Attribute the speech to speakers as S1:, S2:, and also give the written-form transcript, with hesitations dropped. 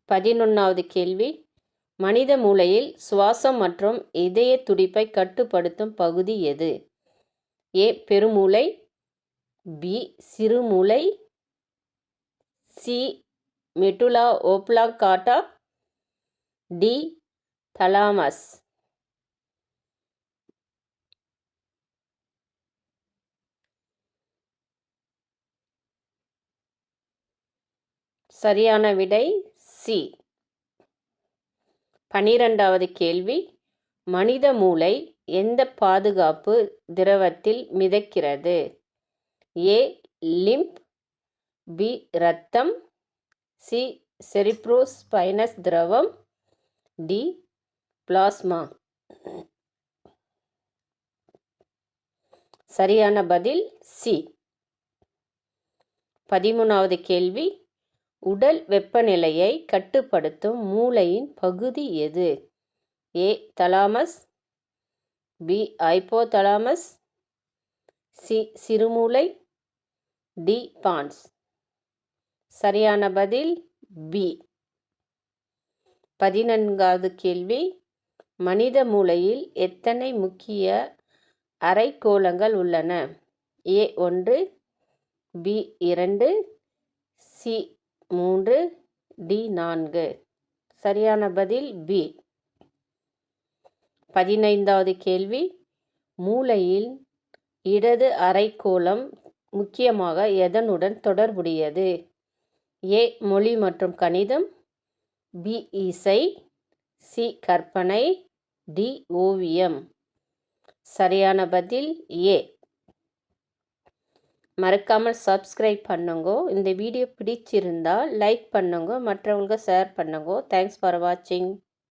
S1: 11வது கேள்வி, மனித மூளையில் சுவாசம் மற்றும் இதய துடிப்பை கட்டுப்படுத்தும் பகுதி எது? ஏ பெருமூளை, பி சிறுமூளை, C medulla oblongata, D thalamus. சரியான விடை சி. 12வது கேள்வி, மனித மூளை எந்த பாதுகாப்பு திரவத்தில் மிதக்கிறது? ஏ லிம்ப், பி இரத்தம், சி செரிப்ரோஸ்பைனஸ் திரவம், டி பிளாஸ்மா. சரியான பதில் சி. 13வது கேள்வி, உடல் வெப்பநிலையை கட்டுப்படுத்தும் மூளையின் பகுதி எது? A thalamus, B hypothalamus, C சிறுமூளை, டி பான்ஸ். சரியான பதில் பி. 14வது கேள்வி, மனித மூளையில் எத்தனை முக்கிய அரைக்கோளங்கள் உள்ளன? ஏ 1, பி 2, சி 3, டி 4. சரியான பதில் பி. 15வது கேள்வி, மூளையில் இடது அரைக்கோளம் முக்கியமாக எதனுடன் தொடர்புடையது? ஏ மொழி மற்றும் கணிதம், பி இசை, சி கற்பனை, டி ஓவியம். சரியான பதில் ஏ. மறக்காமல் சப்ஸ்கிரைப் பண்ணுங்க. இந்த வீடியோ பிடிச்சிருந்தா லைக் பண்ணுங்க, மற்றவங்களுக்கு ஷேர் பண்ணுங்க. தேங்க்ஸ் ஃபார் வாட்சிங்.